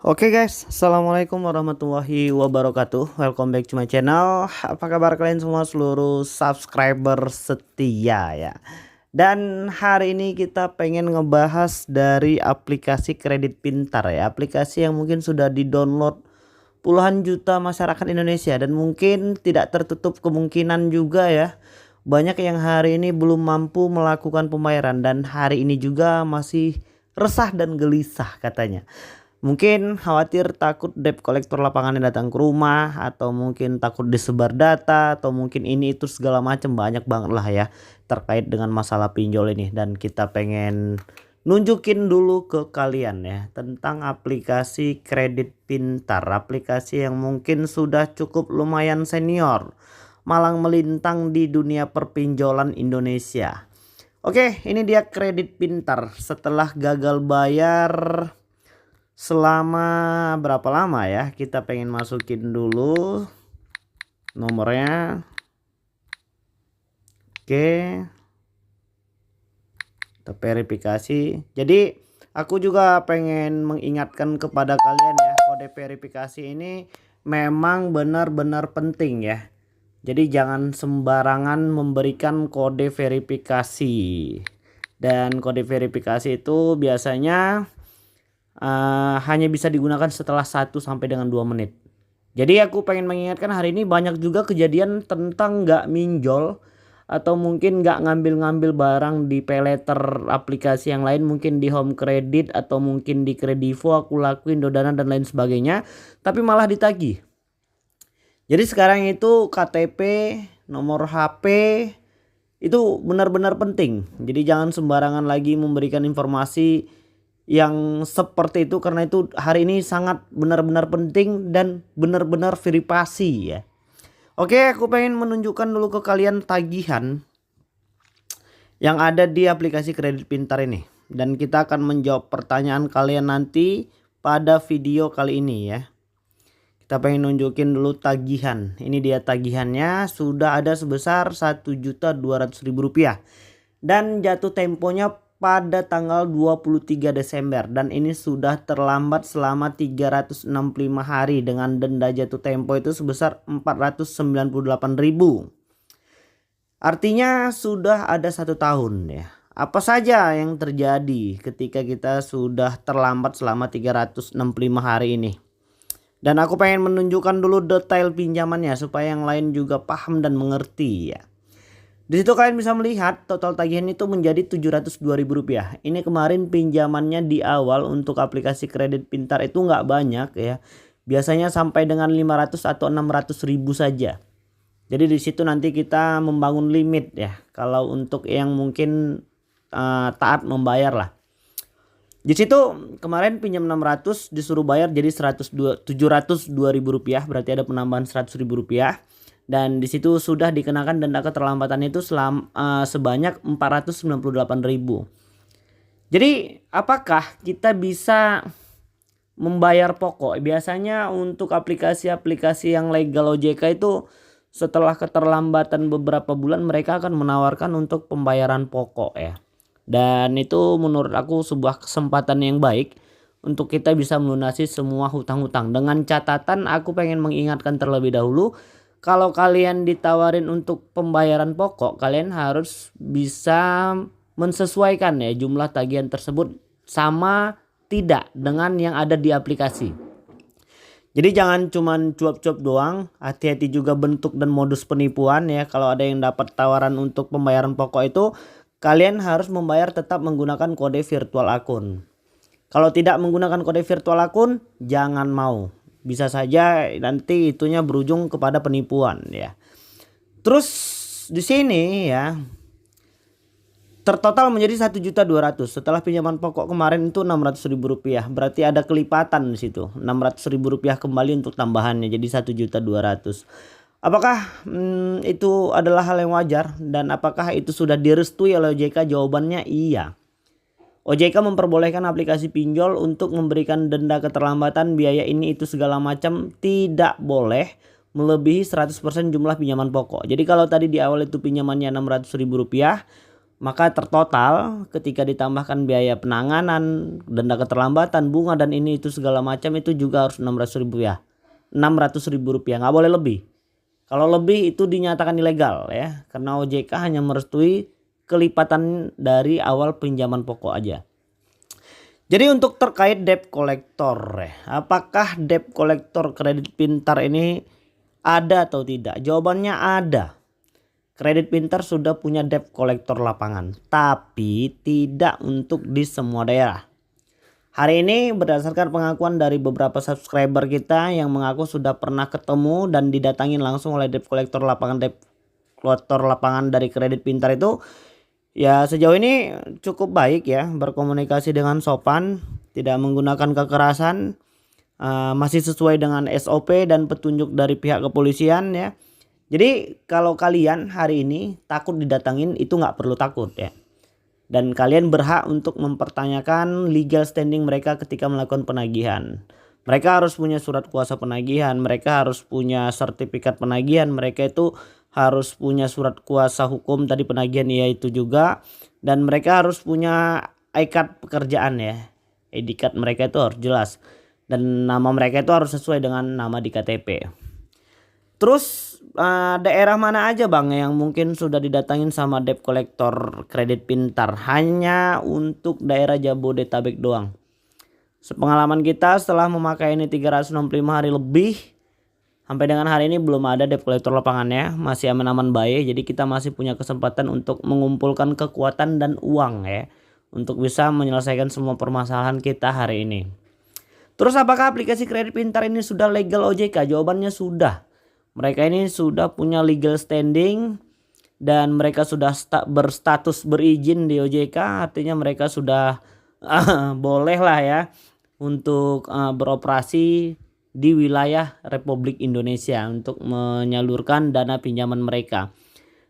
Oke guys, assalamualaikum warahmatullahi wabarakatuh. Welcome back to my channel. Apa kabar kalian semua seluruh subscriber setia ya? Dan hari ini kita pengen ngebahas dari aplikasi kredit pintar ya. Aplikasi yang mungkin sudah di-download puluhan juta masyarakat Indonesia dan mungkin tidak tertutup kemungkinan juga ya. Banyak yang hari ini belum mampu melakukan pembayaran dan hari ini juga masih resah dan gelisah katanya. Mungkin khawatir takut debt collector lapangannya datang ke rumah, atau mungkin takut disebar data, atau mungkin ini itu segala macam, banyak banget lah ya terkait dengan masalah pinjol ini. Dan kita pengen nunjukin dulu ke kalian ya tentang aplikasi kredit pintar, aplikasi yang mungkin sudah cukup lumayan senior, malang melintang di dunia perpinjolan Indonesia. Oke, ini dia kredit pintar. Setelah gagal bayar selama berapa lama ya, kita pengen masukin dulu nomornya. Oke, kita verifikasi. Jadi aku juga pengen mengingatkan kepada kalian ya, kode verifikasi ini memang benar-benar penting ya. Jadi jangan sembarangan memberikan kode verifikasi. Dan kode verifikasi itu biasanya hanya bisa digunakan setelah 1 sampai dengan 2 menit. Jadi aku pengen mengingatkan, hari ini banyak juga kejadian tentang nggak minjol atau mungkin nggak ngambil-ngambil barang di paylater aplikasi yang lain, mungkin di Home Credit atau mungkin di Kredivo, Aku Laku, Indodana dan lain sebagainya, tapi malah ditagih. Jadi sekarang itu KTP, nomor HP itu benar-benar penting. Jadi jangan sembarangan lagi memberikan informasi yang seperti itu, karena itu hari ini sangat benar-benar penting dan benar-benar verifikasi ya. Oke, aku pengen menunjukkan dulu ke kalian tagihan yang ada di aplikasi kredit pintar ini, dan kita akan menjawab pertanyaan kalian nanti pada video kali ini ya. Kita pengen nunjukin dulu tagihan. Ini dia tagihannya, sudah ada sebesar Rp1.200.000 dan jatuh temponya pada tanggal 23 Desember, dan ini sudah terlambat selama 365 hari dengan denda jatuh tempo itu sebesar 498.000. Artinya sudah ada 1 tahun ya. Apa saja yang terjadi ketika kita sudah terlambat selama 365 hari ini? Dan aku pengen menunjukkan dulu detail pinjamannya supaya yang lain juga paham dan mengerti ya. Di situ kalian bisa melihat total tagihan itu menjadi Rp702.000. Ini kemarin pinjamannya di awal untuk aplikasi kredit pintar itu nggak banyak ya. Biasanya sampai dengan 500 atau 600.000 saja. Jadi di situ nanti kita membangun limit ya. Kalau untuk yang mungkin taat membayar lah. Di situ kemarin pinjam 600 disuruh bayar jadi Rp702.000, berarti ada penambahan Rp100.000. Dan di situ sudah dikenakan denda keterlambatan itu sebanyak 498.000. Jadi apakah kita bisa membayar pokok? Biasanya untuk aplikasi-aplikasi yang legal OJK itu setelah keterlambatan beberapa bulan mereka akan menawarkan untuk pembayaran pokok ya. Dan itu menurut aku sebuah kesempatan yang baik untuk kita bisa melunasi semua hutang-hutang. Dengan catatan aku pengen mengingatkan terlebih dahulu, kalau kalian ditawarin untuk pembayaran pokok, kalian harus bisa mensesuaikan ya jumlah tagihan tersebut sama tidak dengan yang ada di aplikasi. Jadi jangan cuman cuap-cuap doang, hati-hati juga bentuk dan modus penipuan ya. Kalau ada yang dapat tawaran untuk pembayaran pokok itu, kalian harus membayar tetap menggunakan kode virtual akun. Kalau tidak menggunakan kode virtual akun, jangan mau. Bisa saja nanti itunya berujung kepada penipuan ya. Terus di sini ya, tertotal menjadi 1.200.000 setelah pinjaman pokok kemarin itu Rp600.000. Berarti ada kelipatan di situ, Rp600.000 kembali untuk tambahannya jadi 1.200.000. Apakah itu adalah hal yang wajar dan apakah itu sudah direstui oleh OJK? Jawabannya iya. OJK memperbolehkan aplikasi pinjol untuk memberikan denda keterlambatan, biaya ini itu segala macam, tidak boleh melebihi 100% jumlah pinjaman pokok. Jadi kalau tadi di awal itu pinjamannya Rp600.000, Maka tertotal ketika ditambahkan biaya penanganan, denda keterlambatan, bunga dan ini itu segala macam itu juga harus 600.000 ya. 600.000 rupiah, nggak boleh lebih. Kalau lebih itu dinyatakan ilegal ya, karena OJK hanya merestui kelipatan dari awal pinjaman pokok aja. Jadi untuk terkait debt collector ya, apakah debt collector kredit pintar ini ada atau tidak? Jawabannya ada. Kredit pintar sudah punya debt collector lapangan, tapi tidak untuk di semua daerah. Hari ini berdasarkan pengakuan dari beberapa subscriber kita yang mengaku sudah pernah ketemu dan didatangin langsung oleh debt collector lapangan dari kredit pintar itu, ya sejauh ini cukup baik ya, berkomunikasi dengan sopan, tidak menggunakan kekerasan, masih sesuai dengan SOP dan petunjuk dari pihak kepolisian ya. Jadi kalau kalian hari ini takut didatangin itu nggak perlu takut ya. Dan kalian berhak untuk mempertanyakan legal standing mereka ketika melakukan penagihan. Mereka harus punya surat kuasa penagihan, mereka harus punya sertifikat penagihan, mereka itu harus punya surat kuasa hukum tadi penagihan yaitu juga, dan mereka harus punya ikat pekerjaan ya. ID card mereka itu harus jelas dan nama mereka itu harus sesuai dengan nama di KTP. Terus daerah mana aja bang yang mungkin sudah didatangin sama debt collector kredit pintar? Hanya untuk daerah Jabodetabek doang. Sepengalaman kita setelah memakai ini 365 hari lebih, sampai dengan hari ini belum ada debt collector lapangannya, masih aman-aman baik. Jadi kita masih punya kesempatan untuk mengumpulkan kekuatan dan uang ya, untuk bisa menyelesaikan semua permasalahan kita hari ini. Terus apakah aplikasi kredit pintar ini sudah legal OJK? Jawabannya sudah. Mereka ini sudah punya legal standing dan mereka sudah berstatus berizin di OJK, artinya mereka sudah boleh lah ya untuk beroperasi di wilayah Republik Indonesia untuk menyalurkan dana pinjaman mereka.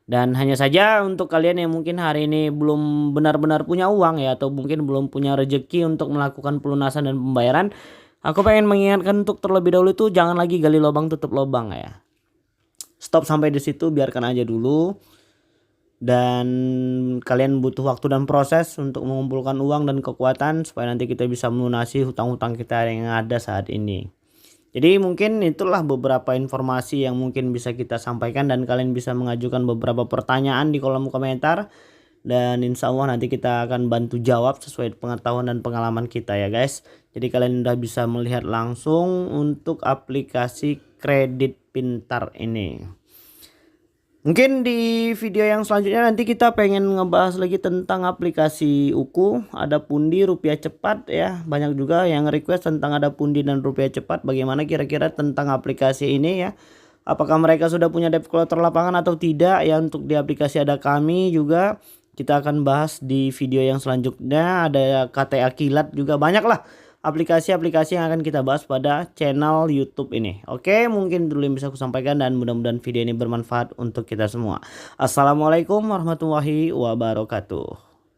Dan hanya saja untuk kalian yang mungkin hari ini belum benar-benar punya uang ya, atau mungkin belum punya rezeki untuk melakukan pelunasan dan pembayaran, aku pengen mengingatkan untuk terlebih dahulu itu jangan lagi gali lubang tutup lubang ya. Stop sampai di situ, biarkan aja dulu. Dan kalian butuh waktu dan proses untuk mengumpulkan uang dan kekuatan supaya nanti kita bisa melunasi hutang-hutang kita yang ada saat ini. Jadi mungkin itulah beberapa informasi yang mungkin bisa kita sampaikan dan kalian bisa mengajukan beberapa pertanyaan di kolom komentar. Dan insya Allah nanti kita akan bantu jawab sesuai pengetahuan dan pengalaman kita ya guys. Jadi kalian udah bisa melihat langsung untuk aplikasi kredit pintar ini. Mungkin di video yang selanjutnya nanti kita pengen ngebahas lagi tentang aplikasi UKU, ada pundi, rupiah cepat ya. Banyak juga yang request tentang ada pundi dan rupiah cepat. Bagaimana kira-kira tentang aplikasi ini ya? Apakah mereka sudah punya debt collector lapangan atau tidak ya? Untuk di aplikasi ada kami juga. Kita akan bahas di video yang selanjutnya. Ada KTA Kilat juga, banyak lah aplikasi-aplikasi yang akan kita bahas pada channel YouTube ini. Oke, mungkin dulu yang bisa aku sampaikan dan mudah-mudahan video ini bermanfaat untuk kita semua. Assalamualaikum warahmatullahi wabarakatuh.